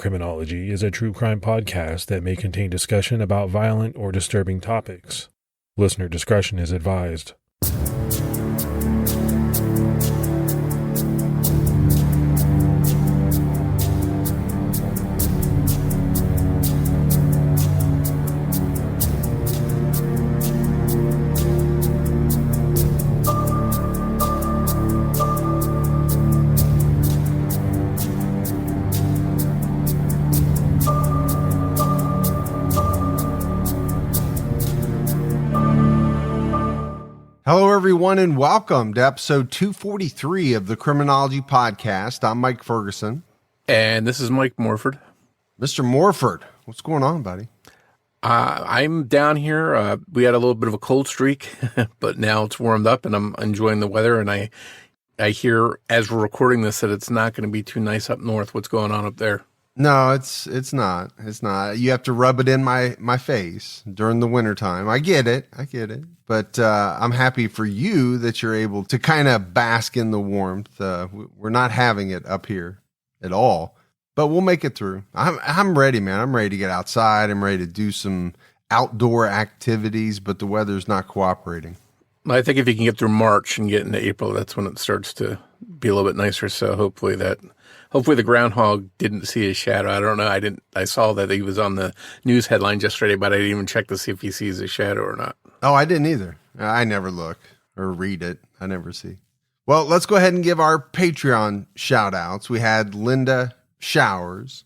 Criminology is a true crime podcast that may contain discussion about violent or disturbing topics. Listener discretion is advised. Hello, everyone, and welcome to episode 243 of the Criminology podcast. I'm Mike Ferguson. And this is Mike Morford. Mr. Morford, what's going on, buddy? I'm down here. We had a little bit of a cold streak, but now it's warmed up and I'm enjoying the weather. And I hear, as we're recording this, that it's not going to be too nice up north. What's going on up there? No, it's not. It's not. You have to rub it in my face during the wintertime. I get it. But I'm happy for you that you're able to kind of bask in the warmth. We're not having it up here at all, but we'll make it through. I'm ready, man. I'm ready to get outside. I'm ready to do some outdoor activities, but the weather's not cooperating. I think if you can get through March and get into April, that's when it starts to be a little bit nicer. So hopefully the groundhog didn't see his shadow. I don't know. I saw that he was on the news headlines yesterday, but I didn't even check to see if he sees his shadow or not. Oh, I didn't either. I never look or read it. I never see. Well, let's go ahead and give our Patreon shout outs. We had Linda Showers,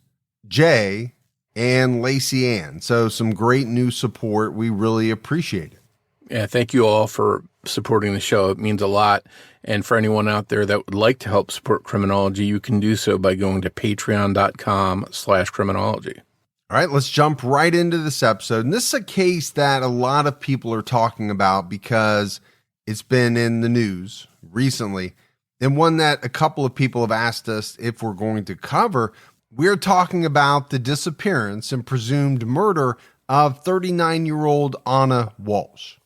Jay, and Lacey Ann. So some great new support. We really appreciate it. Yeah, thank you all for supporting the show. It means a lot. And for anyone out there that would like to help support Criminology, you can do so by going to patreon.com/criminology. All right, let's jump right into this episode. And this is a case that a lot of people are talking about because it's been in the news recently. And one that a couple of people have asked us if we're going to cover. We're talking about the disappearance and presumed murder of 39-year-old Ana Walshe.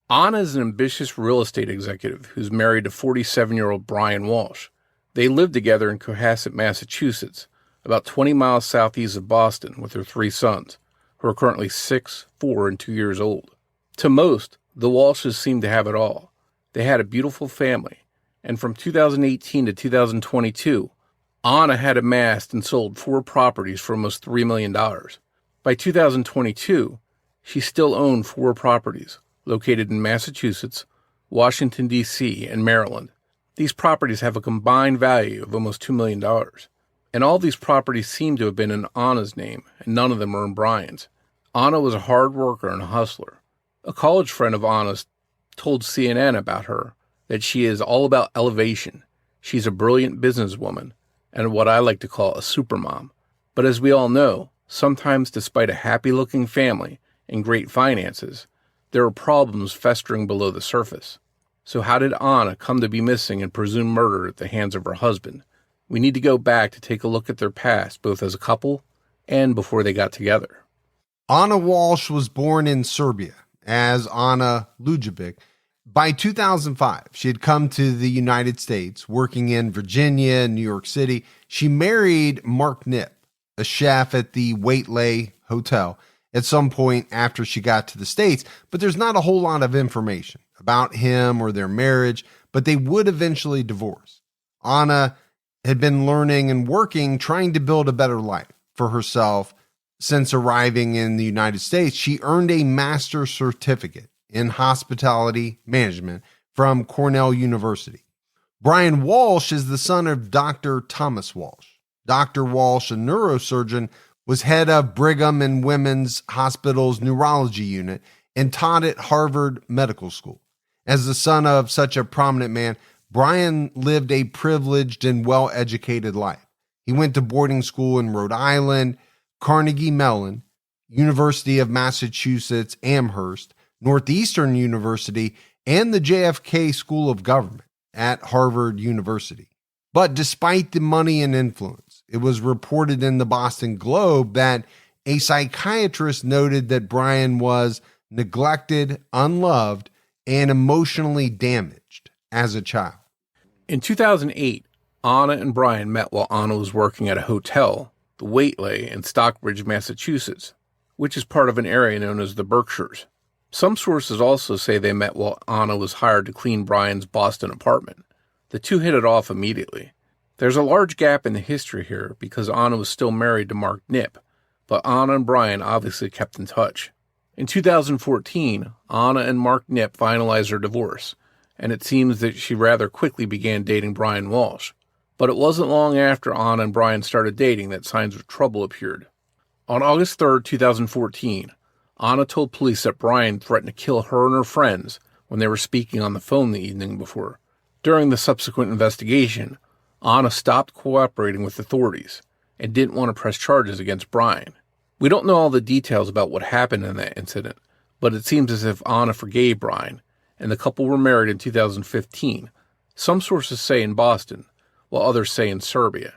Ana is an ambitious real estate executive who's married to 47-year-old Brian Walshe. They live together in Cohasset, Massachusetts, about 20 miles southeast of Boston, with their 3 sons, who are currently 6, 4, and 2 years old. To most, the Walshes seem to have it all. They had a beautiful family, and from 2018 to 2022, Ana had amassed and sold 4 properties for almost $3 million. By 2022, she still owned 4 properties, located in Massachusetts, Washington, D.C., and Maryland. These properties have a combined value of almost $2 million. And all these properties seem to have been in Ana's name, and none of them are in Brian's. Ana was a hard worker and a hustler. A college friend of Ana's told CNN about her that she is all about elevation. She's a brilliant businesswoman, and what I like to call a supermom. But as we all know, sometimes despite a happy-looking family and great finances, there are problems festering below the surface. So how did Ana come to be missing and presumed murdered at the hands of her husband? We need to go back to take a look at their past, both as a couple and before they got together. Ana Walshe was born in Serbia as Ana Lujovic. By 2005, she had come to the United States, working in Virginia and New York City. She married Mark Nip, a chef at the Waitley Hotel, at some point after she got to the States, but there's not a whole lot of information about him or their marriage, but they would eventually divorce. Ana had been learning and working, trying to build a better life for herself since arriving in the United States. She earned a master's certificate in hospitality management from Cornell University. Brian Walshe is the son of Dr. Thomas Walshe. Dr. Walshe, a neurosurgeon, was head of Brigham and Women's Hospital's neurology unit and taught at Harvard Medical School. As the son of such a prominent man, Brian lived a privileged and well-educated life. He went to boarding school in Rhode Island, Carnegie Mellon, University of Massachusetts, Amherst, Northeastern University, and the JFK School of Government at Harvard University. But despite the money and influence, it was reported in the Boston Globe that a psychiatrist noted that Brian was neglected, unloved, and emotionally damaged as a child. In 2008, Ana and Brian met while Ana was working at a hotel the Waitley, and Stockbridge, Massachusetts, which is part of an area known as the Berkshires. Some sources also say they met while Ana was hired to clean Brian's Boston apartment. The two hit it off immediately. There's a large gap in the history here because Ana was still married to Mark Knipp, but Ana and Brian obviously kept in touch. In 2014, Ana and Mark Knipp finalized their divorce, and it seems that she rather quickly began dating Brian Walshe. But it wasn't long after Ana and Brian started dating that signs of trouble appeared. On August 3, 2014, Ana told police that Brian threatened to kill her and her friends when they were speaking on the phone the evening before. During the subsequent investigation, Ana stopped cooperating with authorities and didn't want to press charges against Brian. We don't know all the details about what happened in that incident, but it seems as if Ana forgave Brian, and the couple were married in 2015. Some sources say in Boston, while others say in Serbia.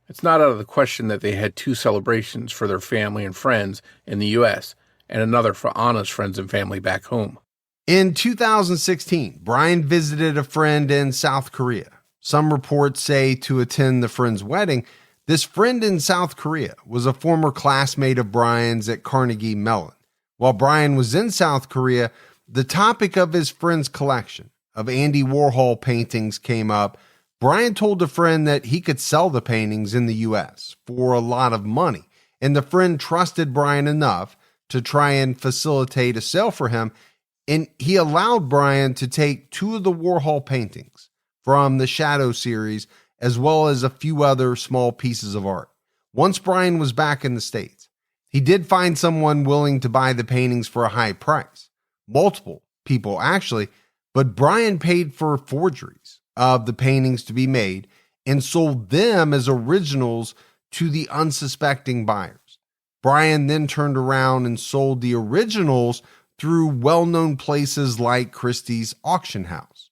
It's not out of the question that they had two celebrations for their family and friends in the U.S., and another for Ana's friends and family back home. In 2016, Brian visited a friend in South Korea. Some reports say to attend the friend's wedding. This friend in South Korea was a former classmate of Brian's at Carnegie Mellon. While Brian was in South Korea, the topic of his friend's collection of Andy Warhol paintings came up. Brian told a friend that he could sell the paintings in the U.S. for a lot of money, and the friend trusted Brian enough to try and facilitate a sale for him, and he allowed Brian to take two of the Warhol paintings from the Shadow series, as well as a few other small pieces of art. Once Brian was back in the States, he did find someone willing to buy the paintings for a high price. Multiple people, actually, but Brian paid for forgeries of the paintings to be made and sold them as originals to the unsuspecting buyers. Brian then turned around and sold the originals through well-known places like Christie's auction house.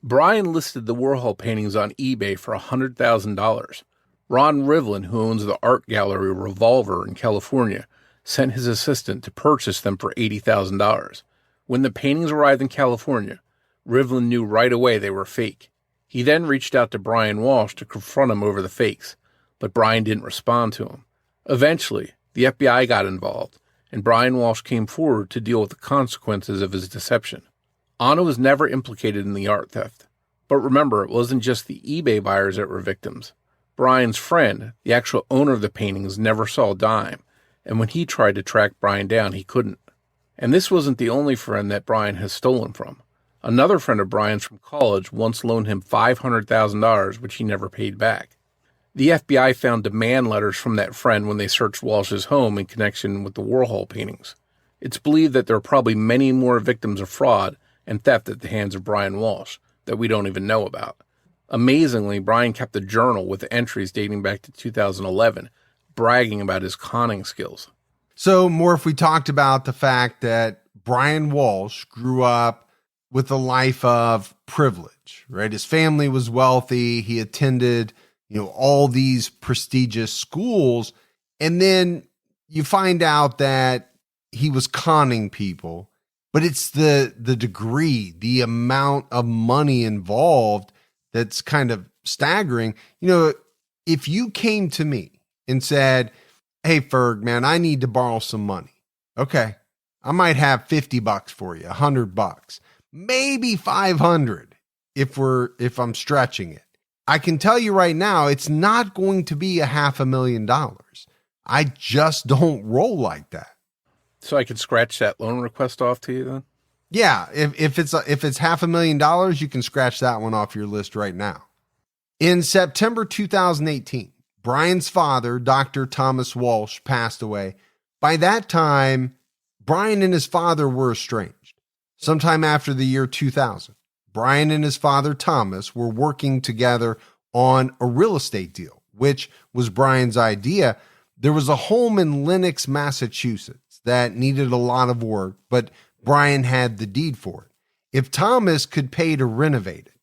Brian listed the Warhol paintings on eBay for $100,000. Ron Rivlin, who owns the art gallery Revolver in California, sent his assistant to purchase them for $80,000. When the paintings arrived in California, Rivlin knew right away they were fake. He then reached out to Brian Walshe to confront him over the fakes, but Brian didn't respond to him. Eventually, the FBI got involved, and Brian Walshe came forward to deal with the consequences of his deception. Ana was never implicated in the art theft. But remember, it wasn't just the eBay buyers that were victims. Brian's friend, the actual owner of the paintings, never saw a dime, and when he tried to track Brian down, he couldn't. And this wasn't the only friend that Brian has stolen from. Another friend of Brian's from college once loaned him $500,000, which he never paid back. The FBI found demand letters from that friend when they searched Walsh's home in connection with the Warhol paintings. It's believed that there are probably many more victims of fraud and theft at the hands of Brian Walshe that we don't even know about. Amazingly, Brian kept a journal with entries dating back to 2011, bragging about his conning skills. So, Morf, we talked about the fact that Brian Walshe grew up with a life of privilege, right? His family was wealthy. He attended, all these prestigious schools. And then you find out that he was conning people, but it's the degree, the amount of money involved that's kind of staggering. If you came to me and said, "Hey, Ferg, man, I need to borrow some money." Okay. I might have $50 for you, $100, maybe 500 if I'm stretching it. I can tell you right now, it's not going to be $500,000. I just don't roll like that. So I could scratch that loan request off to you then? Yeah, if it's $500,000, you can scratch that one off your list right now. In September 2018, Brian's father, Dr. Thomas Walshe, passed away. By that time, Brian and his father were estranged. Sometime after the year 2000, Brian and his father, Thomas, were working together on a real estate deal, which was Brian's idea. There was a home in Lenox, Massachusetts that needed a lot of work, but Brian had the deed for it. If Thomas could pay to renovate it,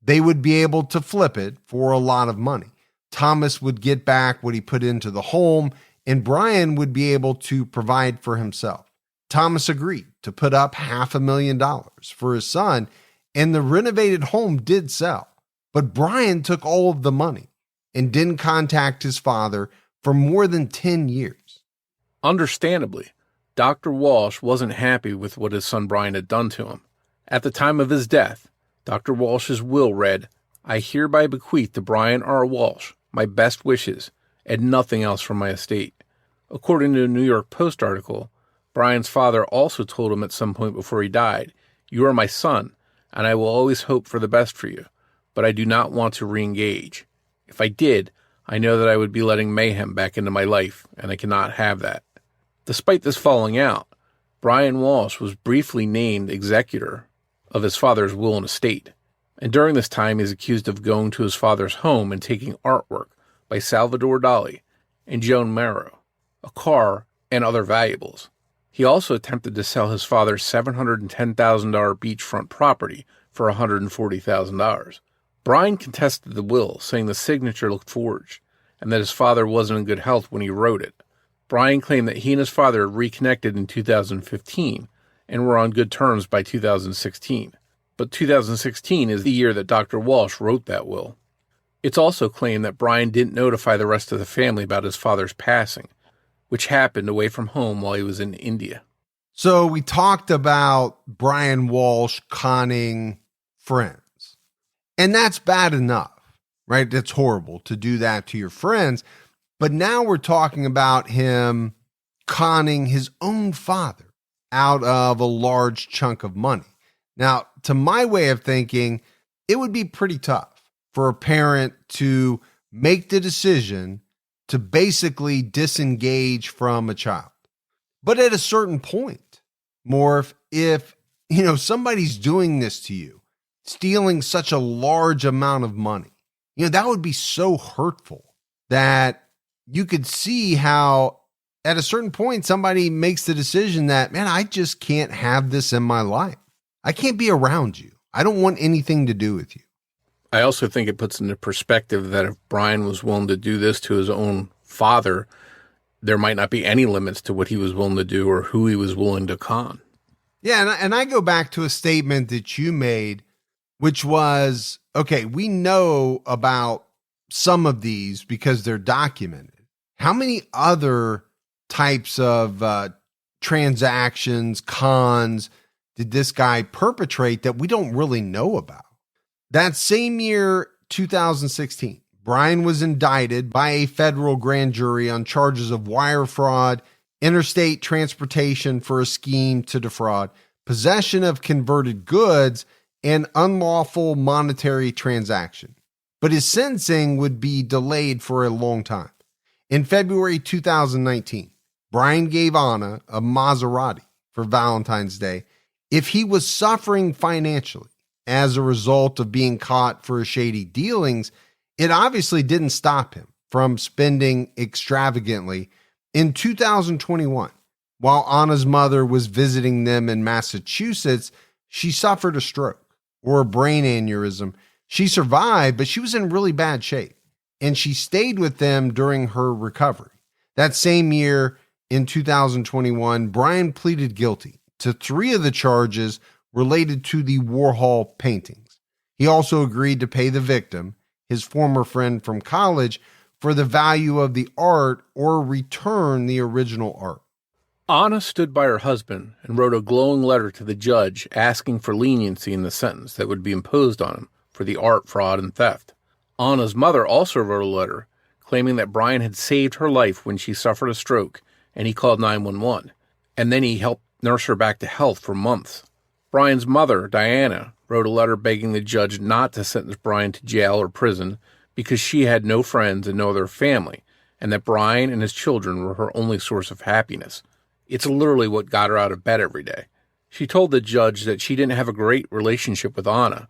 they would be able to flip it for a lot of money. Thomas would get back what he put into the home, and Brian would be able to provide for himself. Thomas agreed to put up $500,000 for his son, and the renovated home did sell. But Brian took all of the money and didn't contact his father for more than 10 years. Understandably, Dr. Walshe wasn't happy with what his son Brian had done to him. At the time of his death, Dr. Walsh's will read, "I hereby bequeath to Brian R. Walshe my best wishes and nothing else from my estate." According to a New York Post article, Brian's father also told him at some point before he died, "You are my son, and I will always hope for the best for you, but I do not want to re-engage. If I did, I know that I would be letting mayhem back into my life, and I cannot have that." Despite this falling out, Brian Walshe was briefly named executor of his father's will and estate, and during this time he is accused of going to his father's home and taking artwork by Salvador Dali and Joan Marrow, a car, and other valuables. He also attempted to sell his father's $710,000 beachfront property for $140,000. Brian contested the will, saying the signature looked forged, and that his father wasn't in good health when he wrote it. Brian claimed that he and his father had reconnected in 2015 and were on good terms by 2016. But 2016 is the year that Dr. Walshe wrote that will. It's also claimed that Brian didn't notify the rest of the family about his father's passing, which happened away from home while he was in India. So we talked about Brian Walshe conning friends, and that's bad enough, right? That's horrible to do that to your friends. But now we're talking about him conning his own father out of a large chunk of money. Now, to my way of thinking, it would be pretty tough for a parent to make the decision to basically disengage from a child. But at a certain point, Morf, if somebody's doing this to you, stealing such a large amount of money, that would be so hurtful that you could see how at a certain point somebody makes the decision that, man, I just can't have this in my life. I can't be around you. I don't want anything to do with you. I also think it puts into perspective that if Brian was willing to do this to his own father, there might not be any limits to what he was willing to do or who he was willing to con. Yeah, and I go back to a statement that you made, which was, okay, we know about some of these because they're documented. How many other types of transactions, cons, did this guy perpetrate that we don't really know about? That same year, 2016, Brian was indicted by a federal grand jury on charges of wire fraud, interstate transportation for a scheme to defraud, possession of converted goods, and unlawful monetary transaction. But his sentencing would be delayed for a long time. In February 2019, Brian gave Ana a Maserati for Valentine's Day if he was suffering financially as a result of being caught for shady dealings. It obviously didn't stop him from spending extravagantly. In 2021, while Ana's mother was visiting them in Massachusetts, she suffered a stroke or a brain aneurysm. She survived, but she was in really bad shape, and she stayed with them during her recovery. That same year, in 2021, Brian pleaded guilty to 3 of the charges related to the Warhol paintings. He also agreed to pay the victim, his former friend from college, for the value of the art or return the original art. Ana stood by her husband and wrote a glowing letter to the judge asking for leniency in the sentence that would be imposed on him for the art fraud and theft. Ana's mother also wrote a letter claiming that Brian had saved her life when she suffered a stroke and he called 911, and then he helped nurse her back to health for months. Brian's mother, Diana, wrote a letter begging the judge not to sentence Brian to jail or prison because she had no friends and no other family, and that Brian and his children were her only source of happiness. It's literally what got her out of bed every day. She told the judge that she didn't have a great relationship with Ana,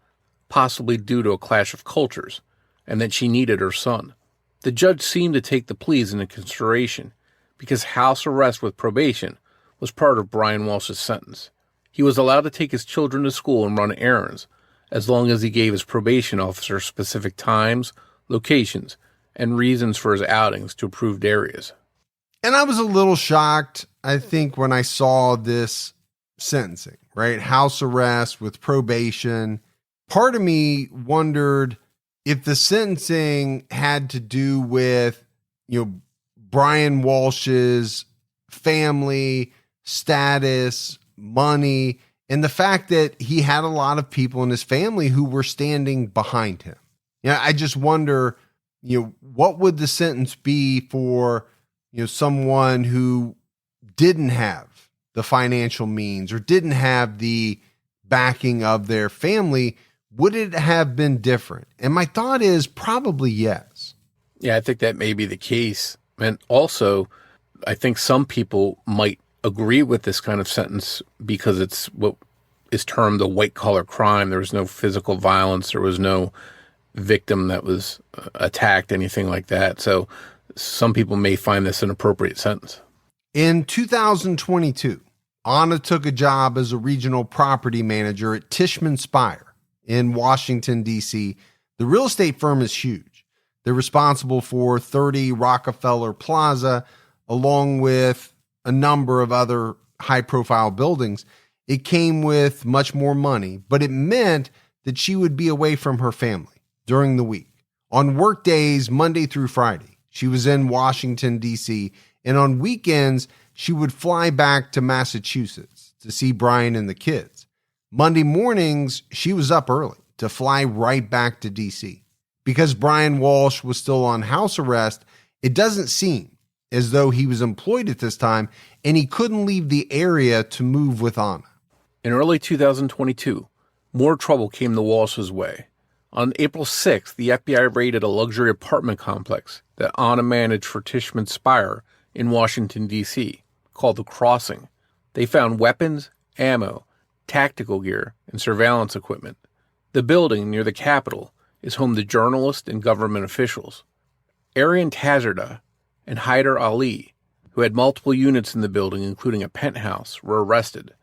possibly due to a clash of cultures, and that she needed her son. The judge seemed to take the pleas into consideration because house arrest with probation was part of Brian Walshe's sentence. He was allowed to take his children to school and run errands, as long as he gave his probation officer specific times, locations, and reasons for his outings to approved areas. And I was a little shocked, I think, when I saw this sentencing, right? House arrest with probation. Part of me wondered if the sentencing had to do with, Brian Walshe's family, status, money, and the fact that he had a lot of people in his family who were standing behind him. I just wonder, what would the sentence be for, someone who didn't have the financial means or didn't have the backing of their family? Would it have been different? And my thought is probably yes. Yeah, I think that may be the case. And also, I think some people might agree with this kind of sentence because it's what is termed a white-collar crime. There was no physical violence. There was no victim that was attacked, anything like that. So some people may find this an appropriate sentence. In 2022, Ana took a job as a regional property manager at Tishman Speyer in Washington, D.C. The real estate firm is huge. They're responsible for 30 Rockefeller Plaza, along with a number of other high-profile buildings. It came with much more money, but it meant that she would be away from her family during the week. On work days, Monday through Friday, she was in Washington, D.C., and on weekends, she would fly back to Massachusetts to see Brian and the kids. Monday mornings, she was up early to fly right back to D.C. Because Brian Walshe was still on house arrest, it doesn't seem as though he was employed at this time, and he couldn't leave the area to move with Ana. In early 2022, more trouble came the Walshes' way. On April 6th, the FBI raided a luxury apartment complex that Ana managed for Tishman Speyer in Washington, D.C., called The Crossing. They found weapons, ammo, tactical gear, and surveillance equipment. The building near the Capitol is home to journalists and government officials. Arian Tazarda and Haider Ali, who had multiple units in the building, including a penthouse, were arrested.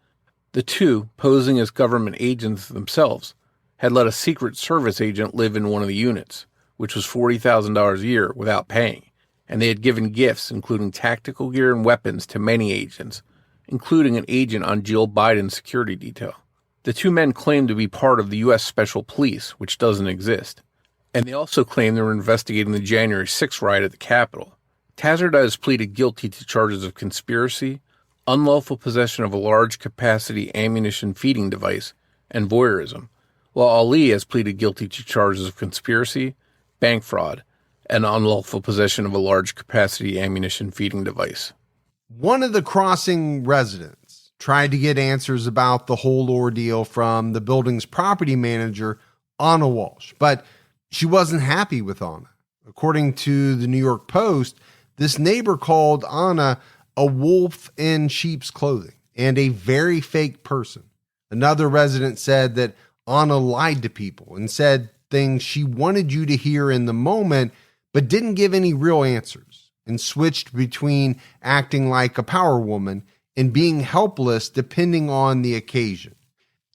The two, posing as government agents themselves, had let a Secret Service agent live in one of the units, which was $40,000 a year without paying, and they had given gifts, including tactical gear and weapons, to many agents, including an agent on Jill Biden's security detail. The two men claimed to be part of the U.S. Special Police, which doesn't exist, and they also claimed they were investigating the January 6th riot at the Capitol. Tazarda has pleaded guilty to charges of conspiracy, unlawful possession of a large-capacity ammunition feeding device, and voyeurism, while Ali has pleaded guilty to charges of conspiracy, bank fraud, and unlawful possession of a large-capacity ammunition feeding device. One of the Crossing residents tried to get answers about the whole ordeal from the building's property manager, Ana Walshe, but she wasn't happy with Ana. According to the New York Post, this neighbor called Ana a wolf in sheep's clothing and a very fake person. Another resident said that Ana lied to people and said things she wanted you to hear in the moment, but didn't give any real answers, and switched between acting like a power woman and being helpless depending on the occasion.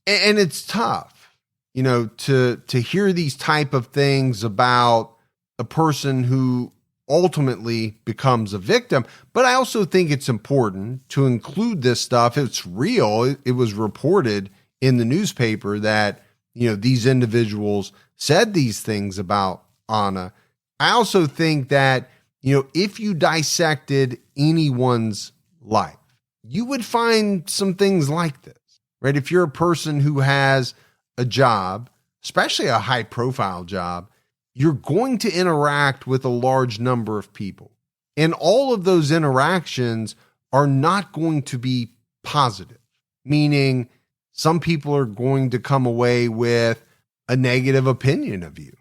And it's tough, to hear these type of things about a person who ultimately becomes a victim. But I also think it's important to include this stuff. It's real. It was reported in the newspaper that, these individuals said these things about Ana. I also think that, if you dissected anyone's life, you would find some things like this, right? If you're a person who has a job, especially a high profile job, you're going to interact with a large number of people. And all of those interactions are not going to be positive, meaning some people are going to come away with a negative opinion of you.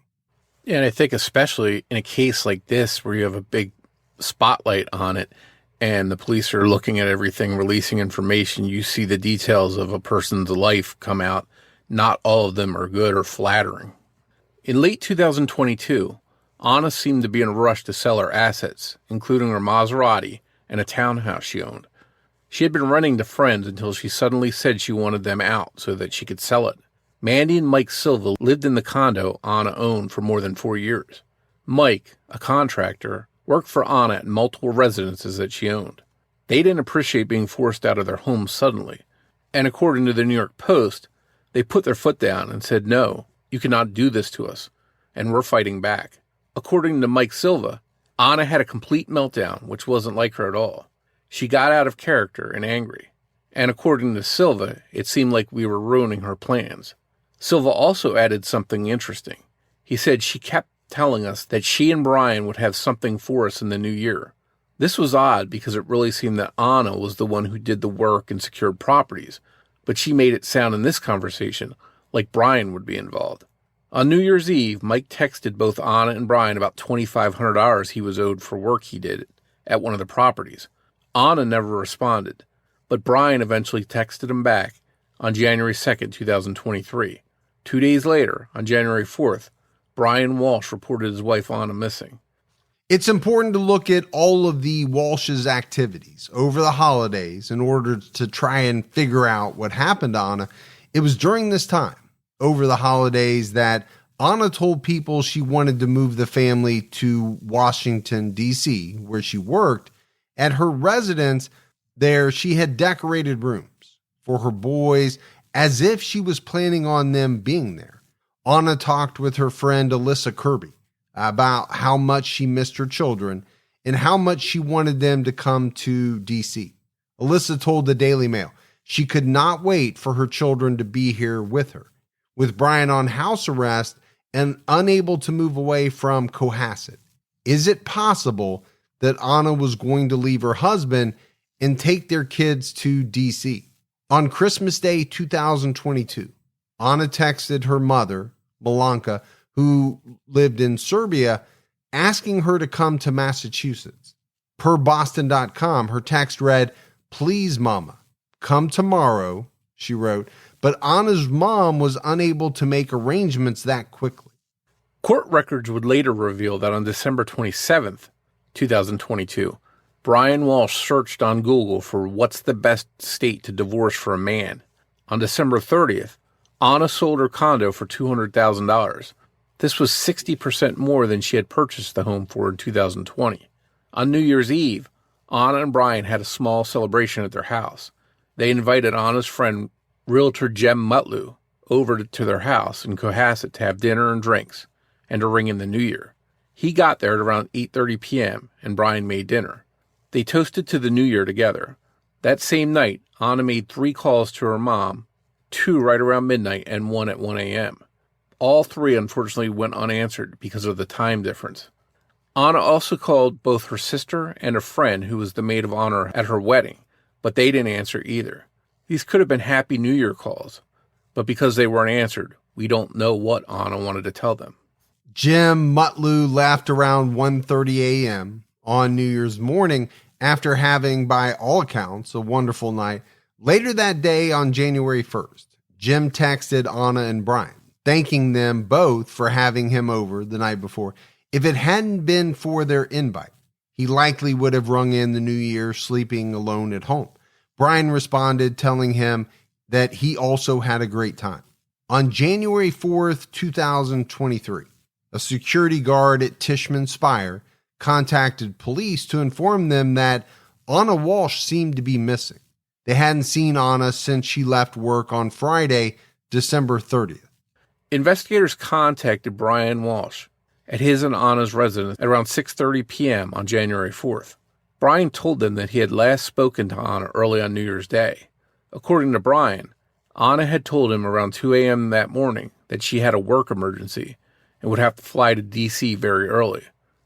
Yeah, and I think especially in a case like this where you have a big spotlight on it and the police are looking at everything, releasing information, you see the details of a person's life come out. Not all of them are good or flattering. In late 2022, Ana seemed to be in a rush to sell her assets, including her Maserati and a townhouse she owned. She had been renting to friends until she suddenly said she wanted them out so that she could sell it. Mandy and Mike Silva lived in the condo Ana owned for more than 4 years. Mike, a contractor, worked for Ana at multiple residences that she owned. They didn't appreciate being forced out of their home suddenly, and according to the New York Post, they put their foot down and said, "No, you cannot do this to us," and we're fighting back. According to Mike Silva, Ana had a complete meltdown, which wasn't like her at all. She got out of character and angry. And according to Silva, it seemed like we were ruining her plans. Silva also added something interesting. He said she kept telling us that she and Brian would have something for us in the new year. This was odd because it really seemed that Ana was the one who did the work and secured properties, but she made it sound in this conversation like Brian would be involved. On New Year's Eve, Mike texted both Ana and Brian about $2,500 he was owed for work he did at one of the properties. Ana never responded, but Brian eventually texted him back on January 2nd, 2023. 2 days later, on January 4th, Brian Walshe reported his wife Ana missing. It's important to look at all of the Walshe's activities over the holidays in order to try and figure out what happened to Ana. It was during this time, over the holidays, that Ana told people she wanted to move the family to Washington, D.C., where she worked. At her residence there, she had decorated rooms for her boys as if she was planning on them being there. Ana talked with her friend Alyssa Kirby about how much she missed her children and how much she wanted them to come to D.C. Alyssa told the Daily Mail she could not wait for her children to be here with her. With Brian on house arrest and unable to move away from Cohasset, is it possible that Ana was going to leave her husband and take their kids to D.C.? On Christmas Day 2022, Ana texted her mother, Milanka, who lived in Serbia, asking her to come to Massachusetts. Per Boston.com, her text read, "Please, Mama, come tomorrow," she wrote, but Ana's mom was unable to make arrangements that quickly. Court records would later reveal that on December 27th, 2022, Brian Walshe searched on Google for what's the best state to divorce for a man. On December 30th, Ana sold her condo for $200,000. This was 60% more than she had purchased the home for in 2020. On New Year's Eve, Ana and Brian had a small celebration at their house. They invited Ana's friend, realtor Jem Mutlu, over to their house in Cohasset to have dinner and drinks and to ring in the new year. He got there at around 8:30 p.m. and Brian made dinner. They toasted to the new year together. That same night, Ana made 3 calls to her mom, 2 right around midnight and 1 at 1 a.m. All 3 unfortunately went unanswered because of the time difference. Ana also called both her sister and a friend who was the maid of honor at her wedding, but they didn't answer either. These could have been Happy New Year calls, but because they weren't answered, we don't know what Ana wanted to tell them. Jem Mutlu left around 1:30 a.m. on New Year's morning after having, by all accounts, a wonderful night. Later that day, on January 1st, Jem texted Ana and Brian, thanking them both for having him over the night before. If it hadn't been for their invite, he likely would have rung in the new year sleeping alone at home. Brian responded, telling him that he also had a great time. On January 4th, 2023, a security guard at Tishman Spire contacted police to inform them that Ana Walshe seemed to be missing. They hadn't seen Ana since she left work on Friday, December 30th. Investigators contacted Brian Walshe at his and Ana's residence at around 6:30 p.m. on January 4th. Brian told them that he had last spoken to Ana early on New Year's Day. According to Brian, Ana had told him around 2 a.m. that morning that she had a work emergency and would have to fly to D.C. very early.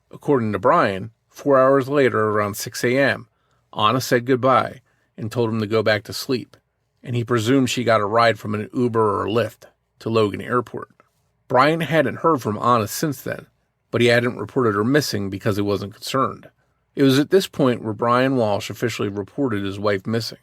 According to Brian, 4 hours later, around 6 a.m., Ana said goodbye and told him to go back to sleep, and he presumed she got a ride from an Uber or Lyft to Logan Airport. Brian hadn't heard from Ana since then, but he hadn't reported her missing because he wasn't concerned. It was at this point where Brian Walshe officially reported his wife missing.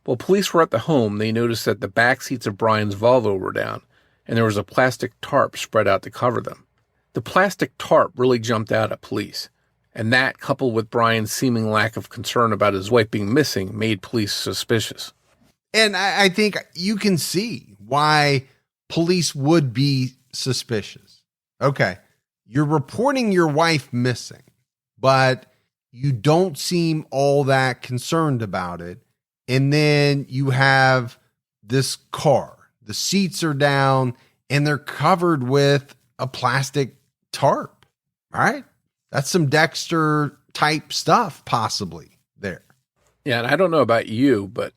While police were at the home, they noticed that the back seats of Brian's Volvo were down, and there was a plastic tarp spread out to cover them. The plastic tarp really jumped out at police, and that, coupled with Brian's seeming lack of concern about his wife being missing, made police suspicious. And I think you can see why police would be suspicious. Okay, you're reporting your wife missing, but you don't seem all that concerned about it. And then you have this car. The seats are down and they're covered with a plastic tarp, right? That's some Dexter type stuff possibly there. Yeah, and I don't know about you, but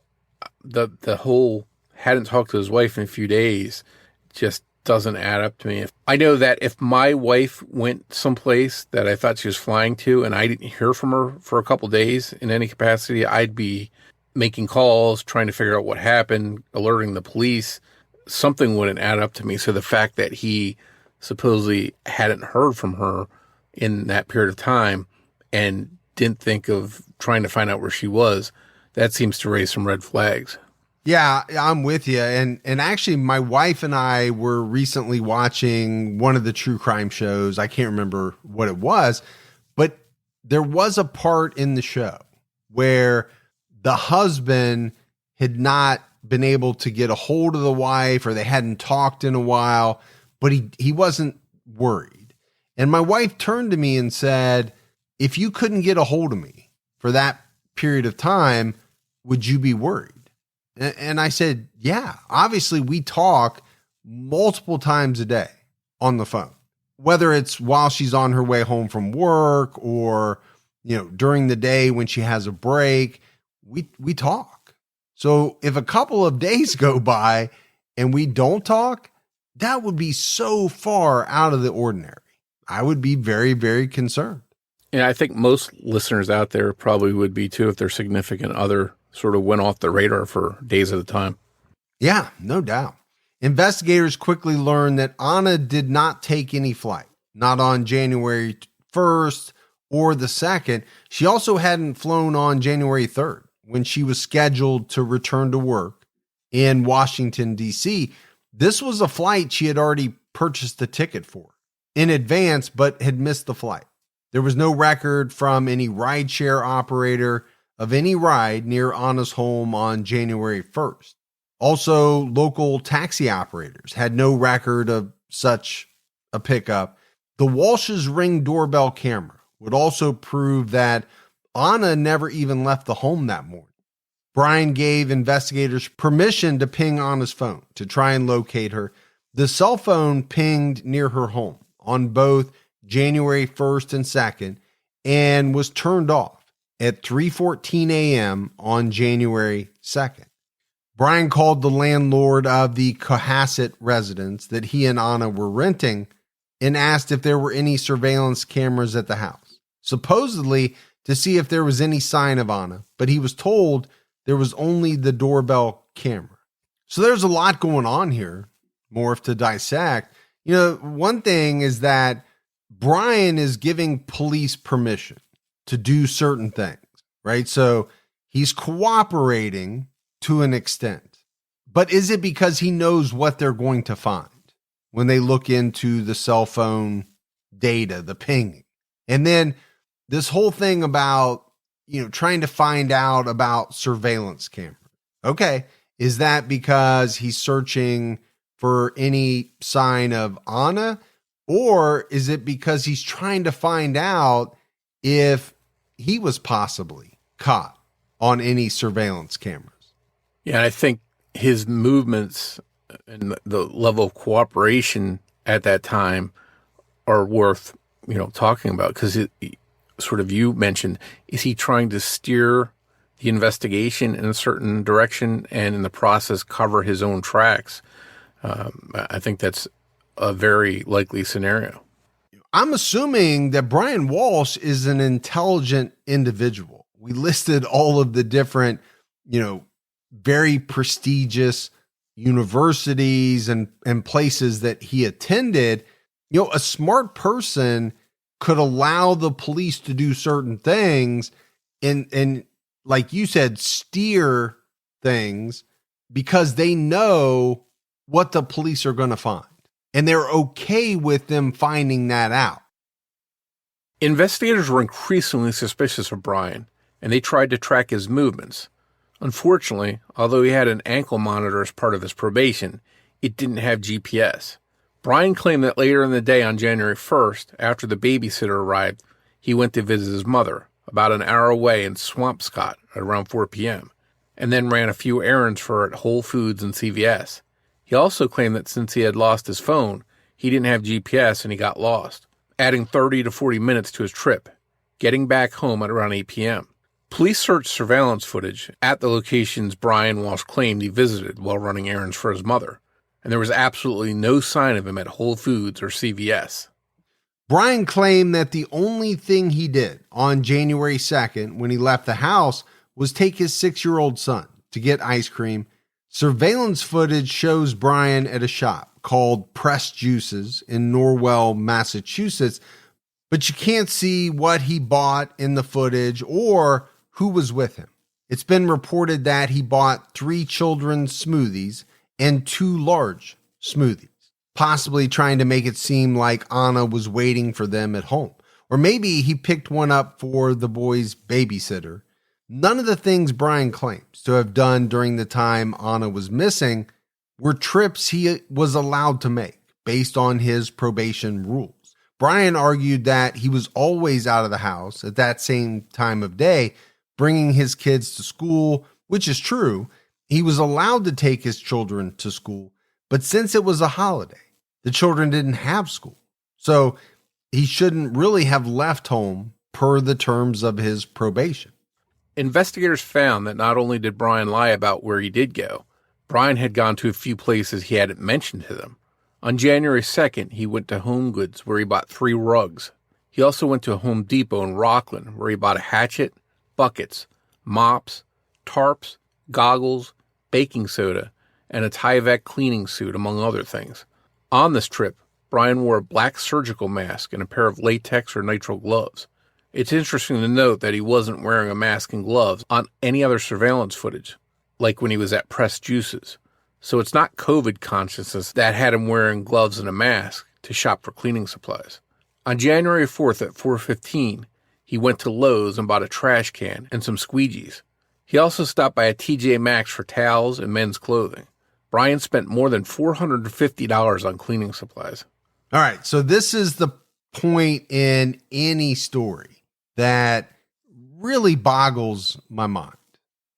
the whole hadn't talked to his wife in a few days just doesn't add up to me. I know that if my wife went someplace that I thought she was flying to and I didn't hear from her for a couple days in any capacity, I'd be making calls, trying to figure out what happened, alerting the police. Something wouldn't add up to me. So the fact that he supposedly hadn't heard from her in that period of time and didn't think of trying to find out where she was, that seems to raise some red flags. Yeah, I'm with you. And actually, my wife and I were recently watching one of the true crime shows. I can't remember what it was, but there was a part in the show where the husband had not been able to get a hold of the wife, or they hadn't talked in a while, but he wasn't worried. And my wife turned to me and said, if you couldn't get a hold of me for that period of time, would you be worried? And I said, yeah, obviously we talk multiple times a day on the phone, whether it's while she's on her way home from work or, during the day when she has a break, we talk. So if a couple of days go by and we don't talk, that would be so far out of the ordinary. I would be very, very concerned. And I think most listeners out there probably would be too if their significant other sort of went off the radar for days at a time. Yeah, no doubt. Investigators quickly learned that Ana did not take any flight, not on January 1st or the 2nd. She also hadn't flown on January 3rd when she was scheduled to return to work in Washington, D.C. This was a flight she had already purchased a ticket for in advance, but had missed the flight. There was no record from any rideshare operator of any ride near Ana's home on January 1st. Also, local taxi operators had no record of such a pickup. The Walshes' Ring doorbell camera would also prove that Ana never even left the home that morning. Brian gave investigators permission to ping Ana's phone to try and locate her. The cell phone pinged near her home on both January 1st and 2nd and was turned off at 3:14 a.m. on January 2nd. Brian called the landlord of the Cohasset residence that he and Ana were renting and asked if there were any surveillance cameras at the house, supposedly to see if there was any sign of Ana, but he was told there was only the doorbell camera. So there's a lot going on here, Morf, to dissect. One thing is that Brian is giving police permission to do certain things, right? So he's cooperating to an extent, but is it because he knows what they're going to find when they look into the cell phone data, the pinging? And then this whole thing about, trying to find out about surveillance cameras. Okay. Is that because he's searching for any sign of Ana? Or is it because he's trying to find out if he was possibly caught on any surveillance cameras? Yeah, I think his movements and the level of cooperation at that time are worth, talking about, because sort of you mentioned, is he trying to steer the investigation in a certain direction and in the process cover his own tracks? I think that's a very likely scenario. I'm assuming that Brian Walshe is an intelligent individual. We listed all of the different, very prestigious universities and places that he attended. A smart person could allow the police to do certain things and like you said, steer things because they know what the police are going to find. And they're okay with them finding that out. Investigators were increasingly suspicious of Brian, and they tried to track his movements. Unfortunately, although he had an ankle monitor as part of his probation, it didn't have GPS. Brian claimed that later in the day on January 1st, after the babysitter arrived, he went to visit his mother, about an hour away in Swampscott at around 4 p.m., and then ran a few errands for her at Whole Foods and CVS. He also claimed that since he had lost his phone, he didn't have GPS and he got lost. adding 30 to 40 minutes to his trip, getting back home at around 8 p.m. Police searched surveillance footage at the locations Brian Walshe claimed he visited while running errands for his mother, and there was absolutely no sign of him at Whole Foods or CVS. Brian claimed that the only thing he did on January 2nd when he left the house was take his 6-year-old son to get ice cream. Surveillance footage shows Brian at a shop called Pressed Juices in Norwell, Massachusetts, but you can't see what he bought in the footage or who was with him. It's been reported that he bought 3 children's smoothies and 2 large smoothies, possibly trying to make it seem like Ana was waiting for them at home. Or maybe he picked one up for the boy's babysitter. None of the things Brian claims to have done during the time Ana was missing were trips he was allowed to make based on his probation rules. Brian argued that he was always out of the house at that same time of day, bringing his kids to school, which is true. He was allowed to take his children to school, but since it was a holiday, the children didn't have school. So he shouldn't really have left home per the terms of his probation. Investigators found that not only did Brian lie about where he did go, Brian had gone to a few places he hadn't mentioned to them. On January 2nd, he went to Home Goods where he bought 3 rugs. He also went to a Home Depot in Rockland where he bought a hatchet, buckets, mops, tarps, goggles, baking soda, and a Tyvek cleaning suit, among other things. On this trip, Brian wore a black surgical mask and a pair of latex or nitrile gloves. It's interesting to note that he wasn't wearing a mask and gloves on any other surveillance footage, like when he was at Pressed Juices. So it's not COVID consciousness that had him wearing gloves and a mask to shop for cleaning supplies. On January 4th at 4:15, he went to Lowe's and bought a trash can and some squeegees. He also stopped by a TJ Maxx for towels and men's clothing. Brian spent more than $450 on cleaning supplies. All right, so this is the point in any story that really boggles my mind.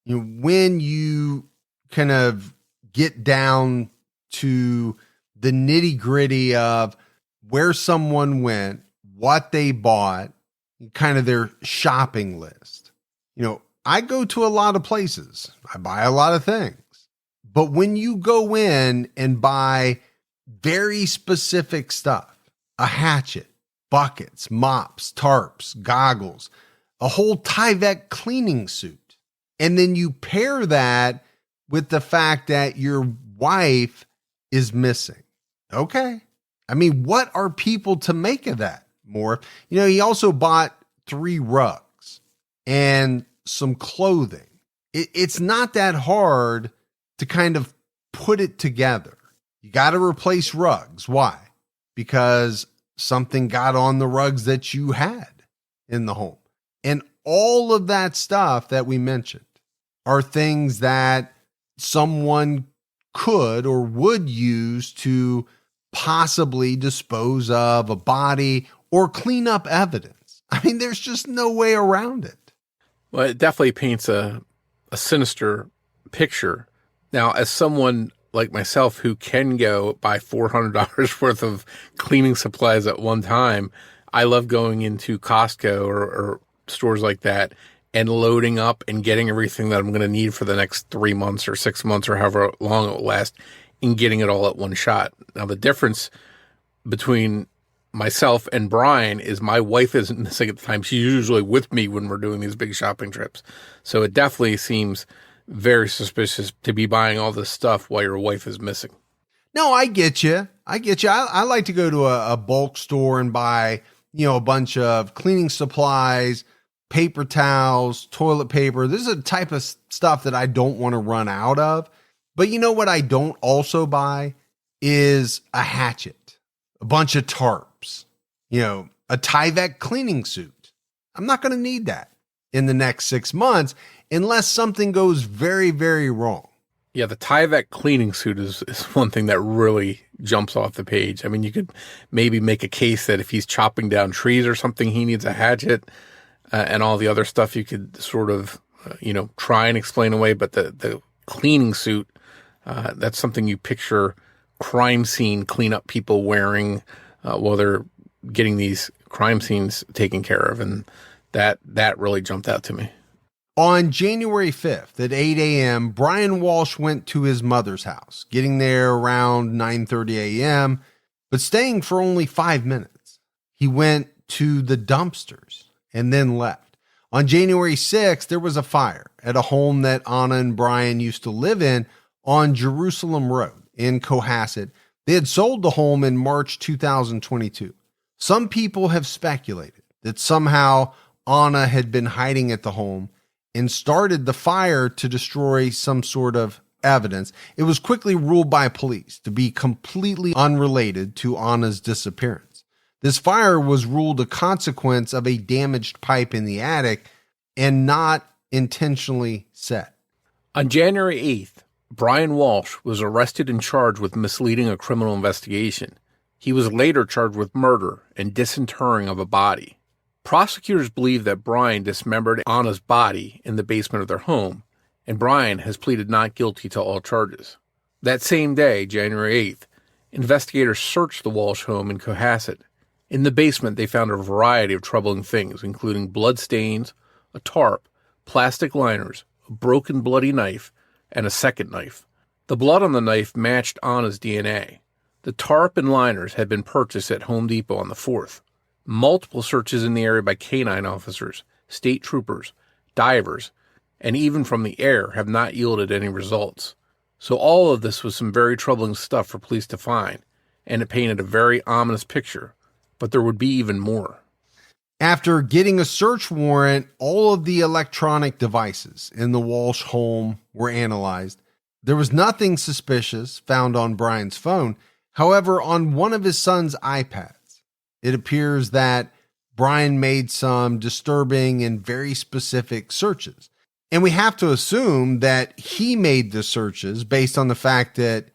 You know, when you kind of get down to the nitty-gritty of where someone went, what they bought, kind of their shopping list. You know, I go to a lot of places. I buy a lot of things. But when you go in and buy very specific stuff, a hatchet, buckets, mops, tarps, goggles, a whole Tyvek cleaning suit, and then you pair that with the fact that your wife is missing. Okay. I mean, what are people to make of that, Morf? You know, he also bought 3 rugs and some clothing. It's not that hard to kind of put it together. You got to replace rugs. Why? Because something got on the rugs that you had in the home. And all of that stuff that we mentioned are things that someone could or would use to possibly dispose of a body or clean up evidence. I mean, there's just no way around it. Well, it definitely paints a sinister picture. Now, as someone like myself who can go buy $400 worth of cleaning supplies at one time, I love going into Costco or stores like that and loading up and getting everything that I'm going to need for the next 3 months or 6 months or however long it will last, and getting it all at one shot. Now, the difference between myself and Brian is my wife isn't missing at the time. She's usually with me when we're doing these big shopping trips. So it definitely seems very suspicious to be buying all this stuff while your wife is missing. No, I get you. I like to go to a bulk store and buy, you know, a bunch of cleaning supplies, paper towels, toilet paper. This is a type of stuff that I don't want to run out of. But you know what I don't also buy is a hatchet, a bunch of tarps, you know, a Tyvek cleaning suit. I'm not going to need that in the next 6 months unless something goes very, very wrong. Yeah, the Tyvek cleaning suit is one thing that really jumps off the page. I mean, you could maybe make a case that if he's chopping down trees or something, he needs a hatchet, and all the other stuff you could sort of, try and explain away. But the cleaning suit, that's something you picture crime scene cleanup people wearing while they're getting these crime scenes taken care of. And that really jumped out to me. On January 5th at 8 a.m., Brian Walshe went to his mother's house, getting there around 9:30 a.m., but staying for only 5 minutes. He went to the dumpsters and then left. On January 6th, there was a fire at a home that Ana and Brian used to live in on Jerusalem Road in Cohasset. They had sold the home in March 2022. Some people have speculated that somehow Ana had been hiding at the home and started the fire to destroy some sort of evidence. It was quickly ruled by police to be completely unrelated to Ana's disappearance. This fire was ruled a consequence of a damaged pipe in the attic and not intentionally set. On January 8th, Brian Walshe was arrested and charged with misleading a criminal investigation. He was later charged with murder and disinterring of a body. Prosecutors believe that Brian dismembered Ana's body in the basement of their home, and Brian has pleaded not guilty to all charges. That same day, January 8th, investigators searched the Walshe home in Cohasset. In the basement, they found a variety of troubling things, including blood stains, a tarp, plastic liners, a broken bloody knife, and a second knife. The blood on the knife matched Ana's DNA. The tarp and liners had been purchased at Home Depot on the 4th. Multiple searches in the area by canine officers, state troopers, divers, and even from the air have not yielded any results. So all of this was some very troubling stuff for police to find, and it painted a very ominous picture, but there would be even more. After getting a search warrant, all of the electronic devices in the Walshe home were analyzed. There was nothing suspicious found on Brian's phone. However, on one of his son's iPads, it appears that Brian made some disturbing and very specific searches. And we have to assume that he made the searches based on the fact that,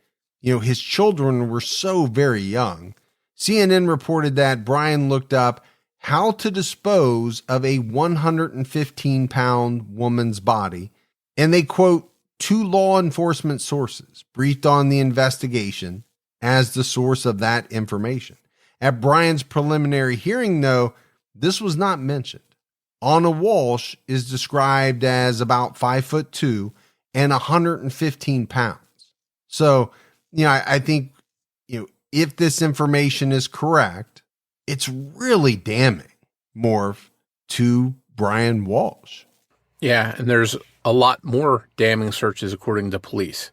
his children were so very young. CNN reported that Brian looked up how to dispose of a 115-pound woman's body, and they quote 2 law enforcement sources briefed on the investigation as the source of that information. At Brian's preliminary hearing, though, this was not mentioned. Ana Walshe is described as about 5'2" and 115 pounds. So, I think, if this information is correct, it's really damning, Morf, to Brian Walshe. Yeah, and there's a lot more damning searches according to police.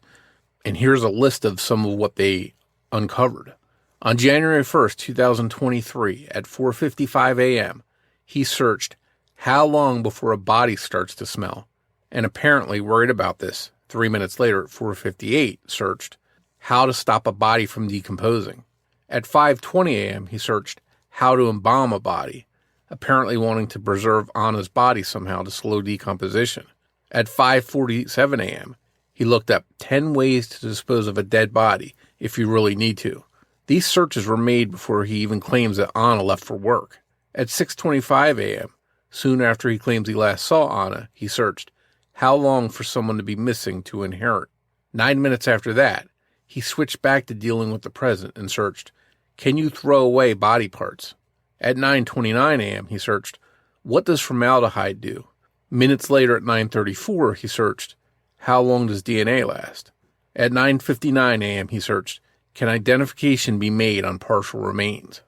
And here's a list of some of what they uncovered. On January 1st, 2023, at 4:55 a.m., he searched how long before a body starts to smell, and apparently worried about this. 3 minutes later, at 4:58, searched how to stop a body from decomposing. At 5:20 a.m., he searched how to embalm a body, apparently wanting to preserve Ana's body somehow to slow decomposition. At 5:47 a.m., he looked up 10 ways to dispose of a dead body if you really need to. These searches were made before he even claims that Ana left for work. At 6:25 a.m., soon after he claims he last saw Ana, he searched how long for someone to be missing to inherit. 9 minutes after that, he switched back to dealing with the present and searched, can you throw away body parts? At 9:29 a.m., he searched, what does formaldehyde do? Minutes later at 9:34, he searched, how long does DNA last? At 9:59 a.m., he searched, can identification be made on partial remains?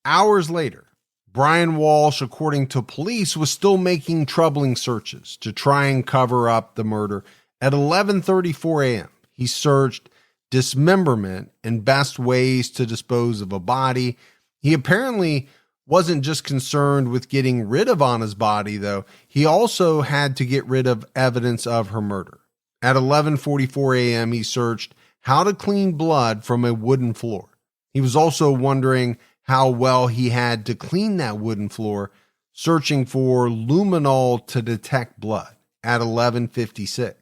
Hours later, Brian Walshe, according to police, was still making troubling searches to try and cover up the murder. At 11:34 a.m., he searched dismemberment and best ways to dispose of a body. He apparently wasn't just concerned with getting rid of Ana's body, though. He also had to get rid of evidence of her murder. At 11:44 a.m., he searched how to clean blood from a wooden floor. He was also wondering how well he had to clean that wooden floor, searching for luminol to detect blood at 11:56.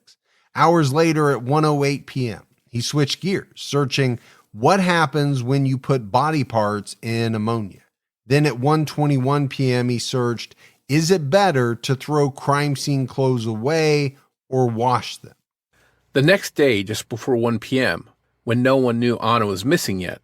Hours later at 1:08 p.m., he switched gears, searching what happens when you put body parts in ammonia. Then at 1:21 p.m., he searched, is it better to throw crime scene clothes away or wash them? The next day, just before 1 p.m., when no one knew Ana was missing yet,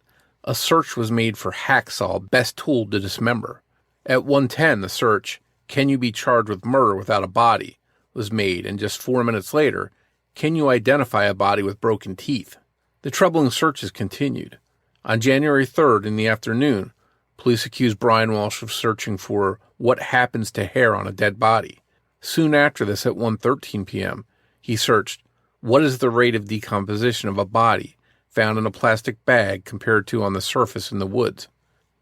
A search was made for hacksaw, best tool to dismember. At 1:10, the search, "Can you be charged with murder without a body?" was made, and just 4 minutes later, "Can you identify a body with broken teeth?" The troubling searches continued. On January 3rd in the afternoon, police accused Brian Walshe of searching for what happens to hair on a dead body. Soon after this, at 1:13 p.m., he searched, "What is the rate of decomposition of a body found in a plastic bag compared to on the surface in the woods?"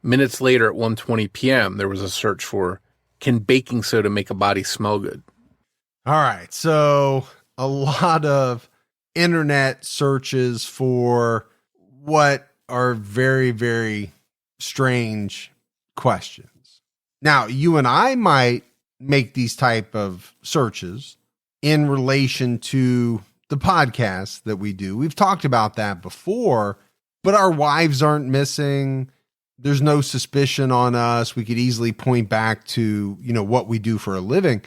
Minutes later at 1:20 p.m., there was a search for, "Can baking soda make a body smell good?" All right. So a lot of internet searches for what are very, very strange questions. Now, you and I might make these type of searches in relation to the podcast that we do. We've talked about that before, but our wives aren't missing. There's no suspicion on us. We could easily point back to, what we do for a living.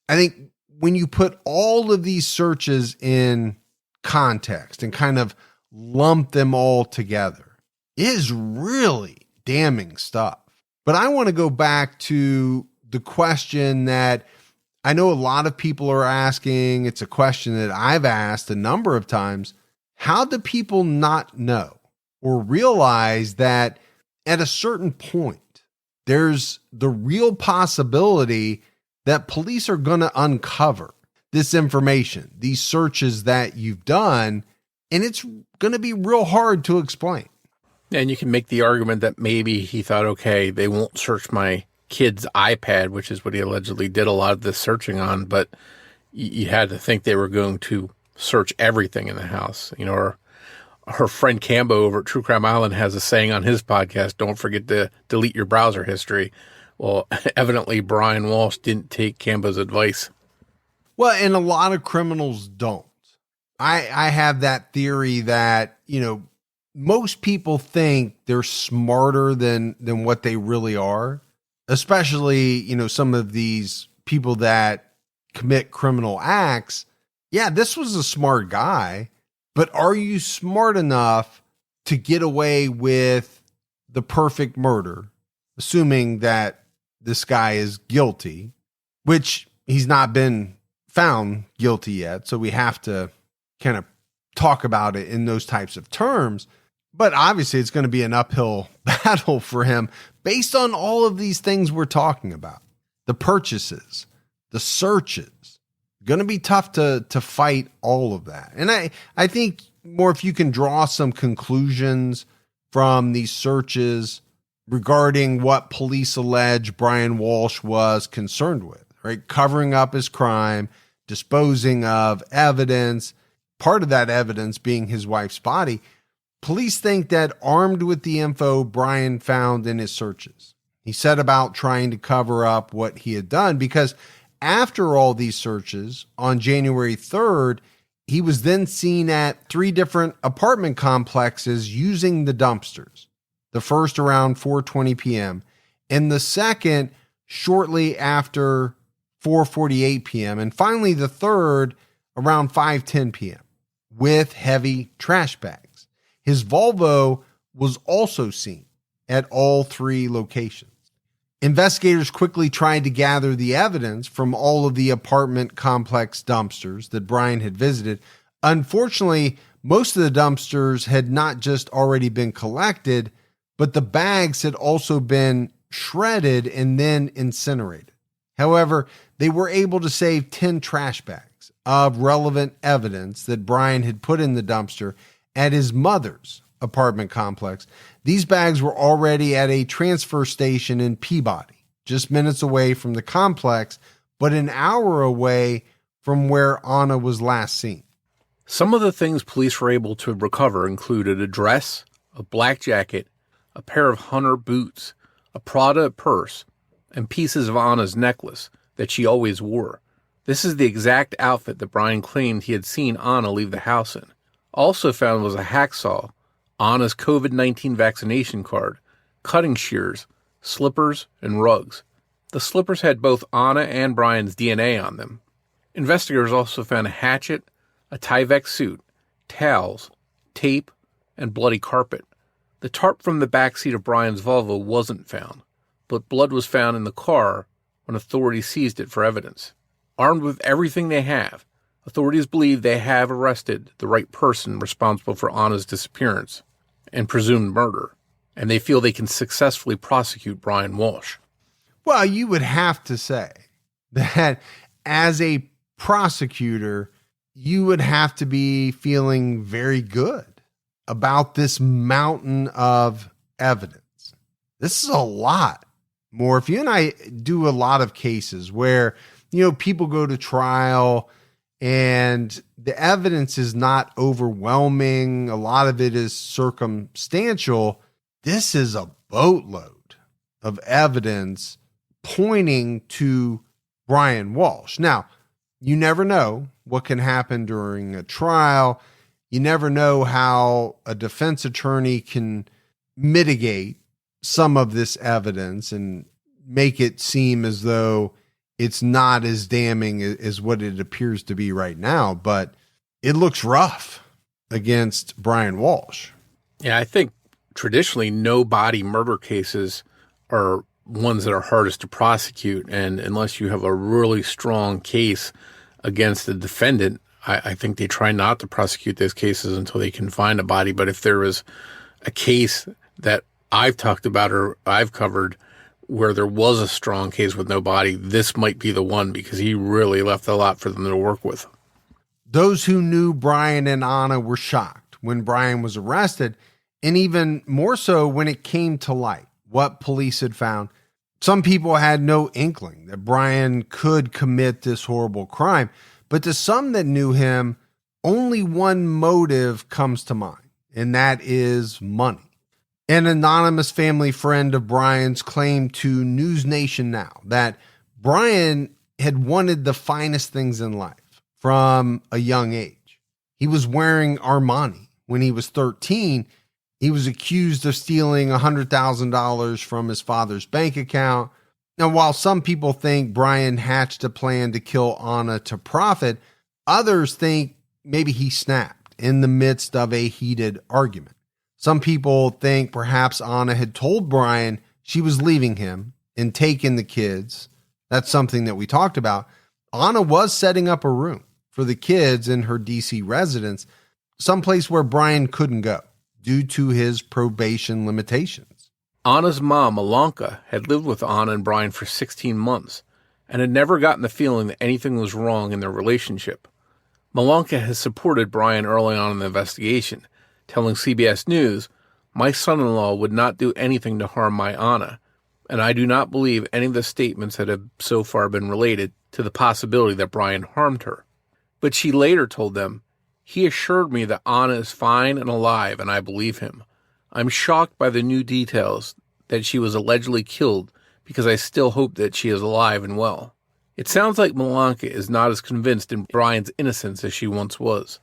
I think when you put all of these searches in context and kind of lump them all together, it is really damning stuff. But I want to go back to the question that I know a lot of people are asking. It's a question that I've asked a number of times. How do people not know or realize that at a certain point, there's the real possibility that police are going to uncover this information, these searches that you've done, and it's going to be real hard to explain? And you can make the argument that maybe he thought, okay, they won't search my kid's iPad, which is what he allegedly did a lot of this searching on, but you had to think they were going to search everything in the house. Her friend Cambo over at True Crime Island has a saying on his podcast, "Don't forget to delete your browser history." Well, evidently Brian Walshe didn't take Cambo's advice. Well, and a lot of criminals don't. I have that theory that, most people think they're smarter than what they really are, especially, some of these people that commit criminal acts. Yeah, this was a smart guy, but are you smart enough to get away with the perfect murder, assuming that this guy is guilty, which he's not been found guilty yet. So we have to kind of talk about it in those types of terms. But obviously it's going to be an uphill battle for him based on all of these things we're talking about. The purchases, the searches, going to be tough to fight all of that. And I think more if you can draw some conclusions from these searches regarding what police allege Brian Walshe was concerned with, right? Covering up his crime, disposing of evidence, part of that evidence being his wife's body. Police think that armed with the info Brian found in his searches, he set about trying to cover up what he had done, because after all these searches on January 3rd, he was then seen at 3 different apartment complexes using the dumpsters. The first around 4:20 p.m. and the second shortly after 4:48 p.m. and finally the third around 5:10 p.m. with heavy trash bags. His Volvo was also seen at all 3 locations. Investigators quickly tried to gather the evidence from all of the apartment complex dumpsters that Brian had visited. Unfortunately, most of the dumpsters had not just already been collected, but the bags had also been shredded and then incinerated. However, they were able to save 10 trash bags of relevant evidence that Brian had put in the dumpster at his mother's apartment complex. These bags were already at a transfer station in Peabody, just minutes away from the complex, but an hour away from where Ana was last seen. Some of the things police were able to recover included a dress, a black jacket, a pair of hunter boots, a Prada purse, and pieces of Ana's necklace that she always wore. This is the exact outfit that Brian claimed he had seen Ana leave the house in. Also found was a hacksaw, Ana's COVID-19 vaccination card, cutting shears, slippers, and rugs. The slippers had both Ana and Brian's DNA on them. Investigators also found a hatchet, a Tyvek suit, towels, tape, and bloody carpet. The tarp from the backseat of Brian's Volvo wasn't found, but blood was found in the car when authorities seized it for evidence. Armed with everything they have, authorities believe they have arrested the right person responsible for Ana's disappearance and presumed murder, and they feel they can successfully prosecute Brian Walshe. Well, you would have to say that as a prosecutor, you would have to be feeling very good about this mountain of evidence. This is a lot. Morf, you and I do a lot of cases where, people go to trial and the evidence is not overwhelming. A lot of it is circumstantial. This is a boatload of evidence pointing to Brian Walshe. Now, you never know what can happen during a trial. You never know how a defense attorney can mitigate some of this evidence and make it seem as though it's not as damning as what it appears to be right now. But it looks rough against Brian Walshe. Yeah, I think traditionally no body murder cases are ones that are hardest to prosecute. And unless you have a really strong case against the defendant, I think they try not to prosecute those cases until they can find a body. But if there is a case that I've talked about or I've covered where there was a strong case with no body, this might be the one because he really left a lot for them to work with. Those who knew Brian and Ana were shocked when Brian was arrested, and even more so when it came to light what police had found. Some people had no inkling that Brian could commit this horrible crime, but to some that knew him, only one motive comes to mind, and that is money. An anonymous family friend of Brian's claimed to News Nation Now that Brian had wanted the finest things in life from a young age. He was wearing Armani when he was 13. He was accused of stealing $100,000 from his father's bank account. Now, while some people think Brian hatched a plan to kill Ana to profit, others think maybe he snapped in the midst of a heated argument. Some people think perhaps Ana had told Brian she was leaving him and taking the kids. That's something that we talked about. Ana was setting up a room for the kids in her DC residence, someplace where Brian couldn't go due to his probation limitations. Ana's mom, Malanka, had lived with Ana and Brian for 16 months and had never gotten the feeling that anything was wrong in their relationship. Malanka has supported Brian early on in the investigation, telling CBS News, "My son-in-law would not do anything to harm my Ana, and I do not believe any of the statements that have so far been related to the possibility that Brian harmed her." But she later told them, "He assured me that Ana is fine and alive, and I believe him. I'm shocked by the new details that she was allegedly killed because I still hope that she is alive and well." It sounds like Malanka is not as convinced in Brian's innocence as she once was.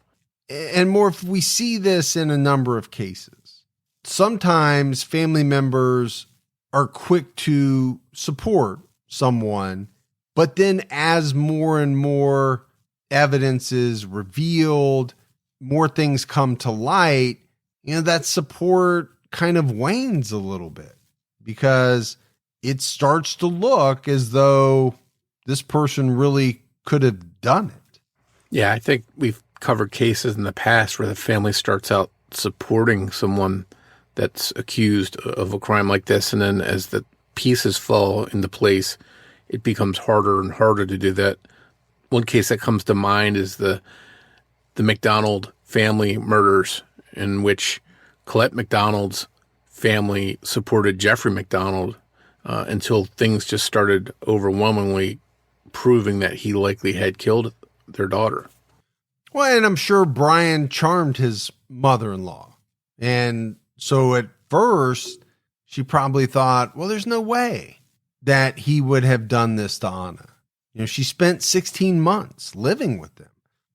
And more, if we see this in a number of cases, sometimes family members are quick to support someone, but then as more and more evidence is revealed, more things come to light, that support kind of wanes a little bit because it starts to look as though this person really could have done it. Yeah, I think we've covered cases in the past where the family starts out supporting someone that's accused of a crime like this, and then as the pieces fall into place, it becomes harder and harder to do that. One case that comes to mind is the McDonald family murders, in which Colette McDonald's family supported Jeffrey McDonald until things just started overwhelmingly proving that he likely had killed their daughter. Well, and I'm sure Brian charmed his mother-in-law. And so at first, she probably thought, well, there's no way that he would have done this to Ana. She spent 16 months living with them.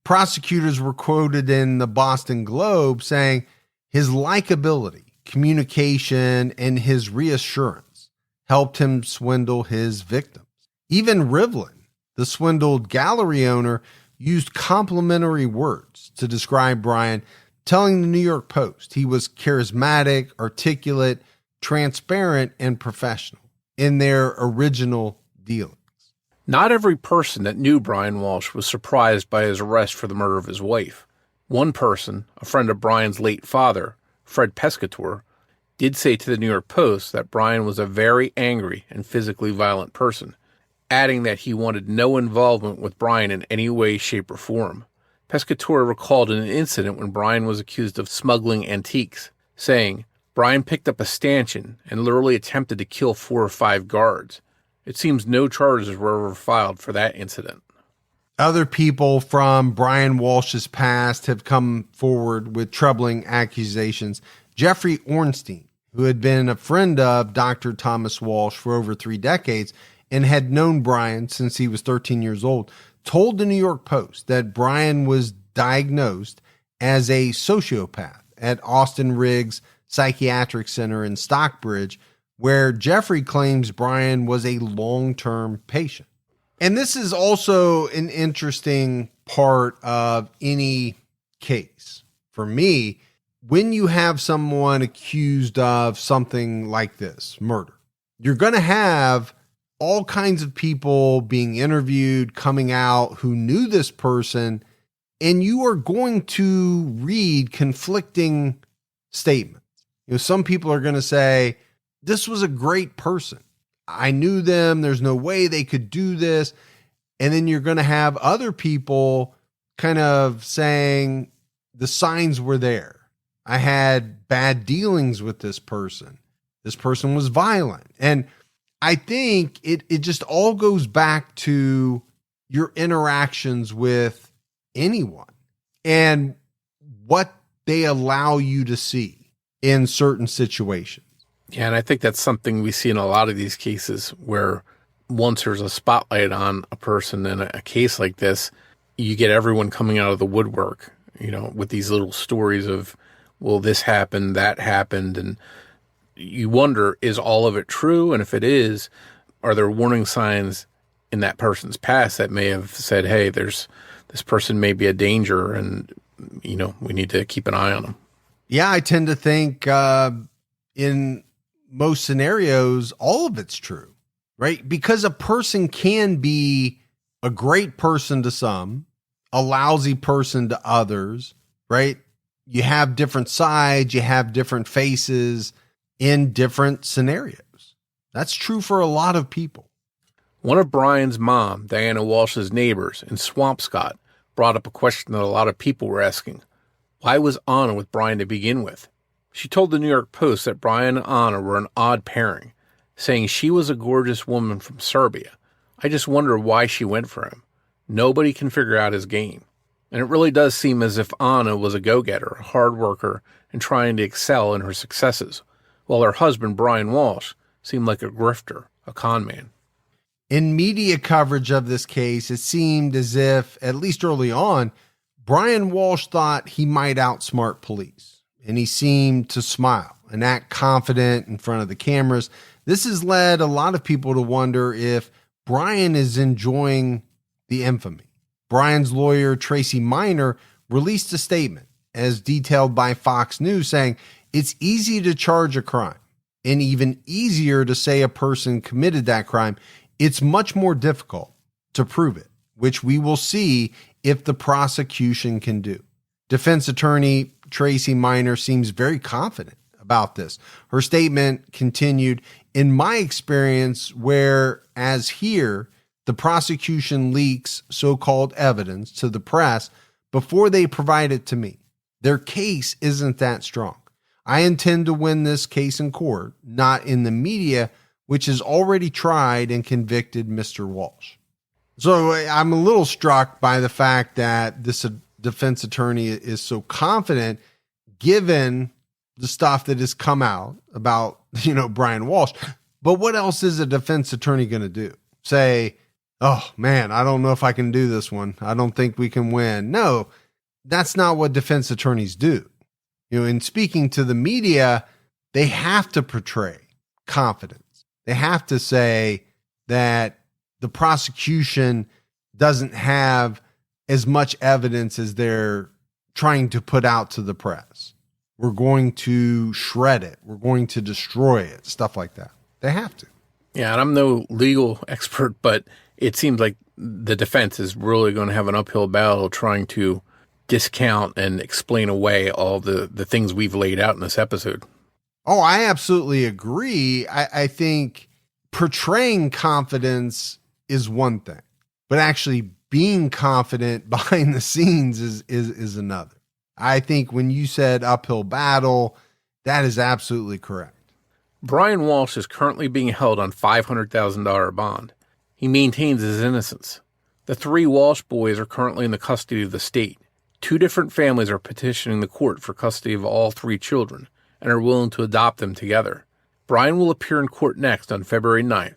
Prosecutors were quoted in the Boston Globe saying his likability, communication, and his reassurance helped him swindle his victims. Even Rivlin, the swindled gallery owner, used complimentary words to describe Brian telling the New York Post he was charismatic, articulate, transparent, and professional in their original dealings. Not every person that knew Brian Walshe was surprised by his arrest for the murder of his wife. One person, a friend of Brian's late father, Fred Pescatore, did say to the New York Post that Brian was a very angry and physically violent person, adding that he wanted no involvement with Brian in any way, shape, or form. Pescatore recalled an incident when Brian was accused of smuggling antiques, saying, "Brian picked up a stanchion and literally attempted to kill 4 or 5 guards. It seems no charges were ever filed for that incident." Other people from Brian Walshe's past have come forward with troubling accusations. Jeffrey Ornstein, who had been a friend of Dr. Thomas Walshe for over 3 decades and had known Brian since he was 13 years old, told the New York Post that Brian was diagnosed as a sociopath at Austin Riggs Psychiatric Center in Stockbridge, where Jeffrey claims Brian was a long-term patient. And this is also an interesting part of any case. For me, when you have someone accused of something like this, murder, you're going to have all kinds of people being interviewed, coming out who knew this person, and you are going to read conflicting statements. Some people are going to say, this was a great person. I knew them. There's no way they could do this. And then you're going to have other people kind of saying the signs were there. I had bad dealings with this person. This person was violent. And I think it just all goes back to your interactions with anyone and what they allow you to see in certain situations. Yeah, and I think that's something we see in a lot of these cases where once there's a spotlight on a person in a case like this, you get everyone coming out of the woodwork, with these little stories of, well, this happened, that happened, and you wonder, is all of it true? And if it is, are there warning signs in that person's past that may have said, hey, this person may be a danger and, we need to keep an eye on them? Yeah, I tend to think in most scenarios, all of it's true, right? Because a person can be a great person to some, a lousy person to others, right? You have different sides, you have different faces in different scenarios. That's true for a lot of people. One of Brian's mom, Diana Walshe's neighbors in Swampscott, brought up a question that a lot of people were asking. Why was Ana with Brian to begin with? She told the New York Post that Brian and Ana were an odd pairing, saying she was a gorgeous woman from Serbia. I just wonder why she went for him. Nobody can figure out his game. And it really does seem as if Ana was a go-getter, a hard worker, and trying to excel in her successes, while her husband, Brian Walshe, seemed like a grifter, a con man. In media coverage of this case, it seemed as if, at least early on, Brian Walshe thought he might outsmart police, and he seemed to smile and act confident in front of the cameras. This has led a lot of people to wonder if Brian is enjoying the infamy. Brian's lawyer, Tracy Minor, released a statement as detailed by Fox News saying it's easy to charge a crime and even easier to say a person committed that crime. It's much more difficult to prove it, which we will see if the prosecution can do. Defense attorney Tracy Minor seems very confident about this. Her statement continued, in my experience, whereas here, the prosecution leaks so-called evidence to the press before they provide it to me. Their case isn't that strong. I intend to win this case in court, not in the media, which has already tried and convicted Mr. Walshe. So I'm a little struck by the fact that this defense attorney is so confident, given the stuff that has come out about, Brian Walshe. But what else is a defense attorney going to do? Say, oh man, I don't know if I can do this one. I don't think we can win. No, that's not what defense attorneys do. In speaking to the media, they have to portray confidence. They have to say that the prosecution doesn't have as much evidence as they're trying to put out to the press. We're going to shred it. We're going to destroy it, stuff like that. They have to. Yeah, and I'm no legal expert, but it seems like the defense is really going to have an uphill battle trying to discount and explain away all the things we've laid out in this episode. Oh, I absolutely agree. I think portraying confidence is one thing, but actually being confident behind the scenes is another. I think when you said uphill battle, that is absolutely correct. Brian Walshe is currently being held on $500,000 bond. He maintains his innocence. The 3 Walshe boys are currently in the custody of the state. 2 different families are petitioning the court for custody of all 3 children and are willing to adopt them together. Brian will appear in court next on February 9th,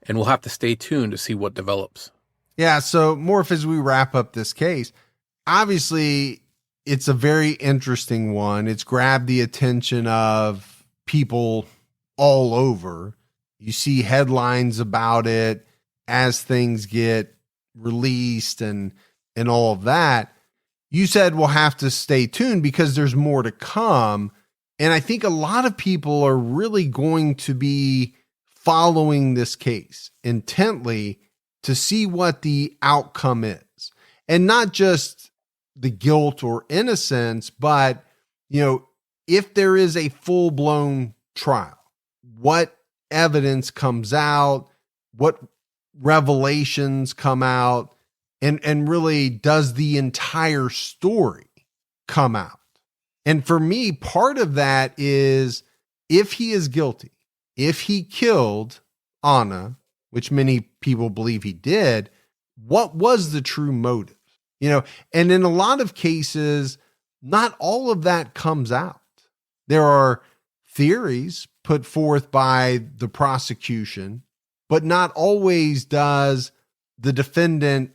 and we'll have to stay tuned to see what develops. Yeah, so Morf, as we wrap up this case, obviously it's a very interesting one. It's grabbed the attention of people all over. You see headlines about it as things get released and all of that. You said we'll have to stay tuned because there's more to come. And I think a lot of people are really going to be following this case intently to see what the outcome is. And not just the guilt or innocence, but, if there is a full-blown trial, what evidence comes out, what revelations come out, and really does the entire story come out? And for me, part of that is if he is guilty, if he killed Ana, which many people believe he did, what was the true motive? And in a lot of cases, not all of that comes out. There are theories put forth by the prosecution, but not always does the defendant,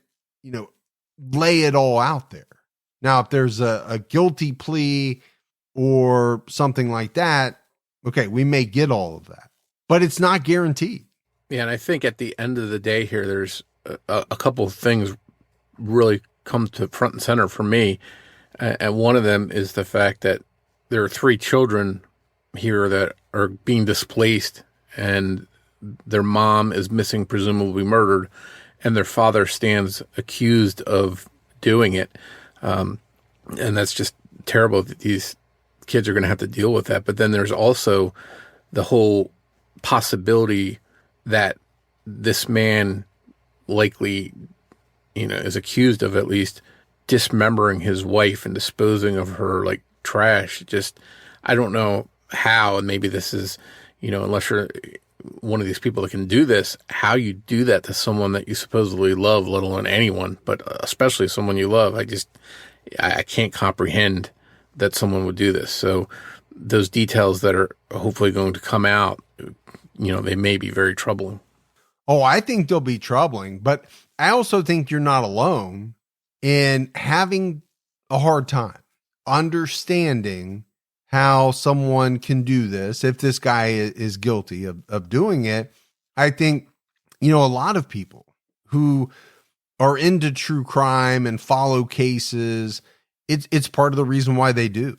lay it all out there. Now, if there's a guilty plea or something like that, okay, we may get all of that, but it's not guaranteed. Yeah, and I think at the end of the day here, there's a couple of things really come to front and center for me. And one of them is the fact that there are 3 children here that are being displaced and their mom is missing, presumably murdered, and their father stands accused of doing it. And that's just terrible that these kids are going to have to deal with that. But then there's also the whole possibility that this man likely, is accused of at least dismembering his wife and disposing of her like trash. Just, I don't know how, and maybe this is, unless you're one of these people that can do this, how you do that to someone that you supposedly love, let alone anyone, but especially someone you love. I can't comprehend that someone would do this. So those details that are hopefully going to come out, they may be very troubling. Oh, I think they'll be troubling, but I also think you're not alone in having a hard time understanding how someone can do this. If this guy is guilty of doing it, I think, a lot of people who are into true crime and follow cases, it's part of the reason why they do.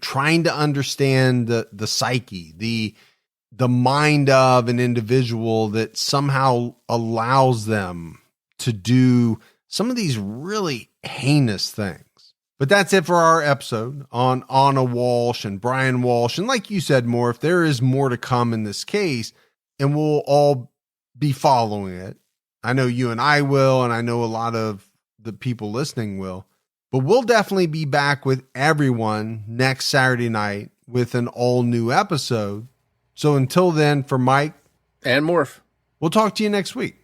Trying to understand the psyche, the mind of an individual that somehow allows them to do some of these really heinous things. But that's it for our episode on Ana Walshe and Brian Walshe. And like you said, Morf, there is more to come in this case, and we'll all be following it. I know you and I will, and I know a lot of the people listening will. But we'll definitely be back with everyone next Saturday night with an all-new episode. So until then, for Mike and Morf, we'll talk to you next week.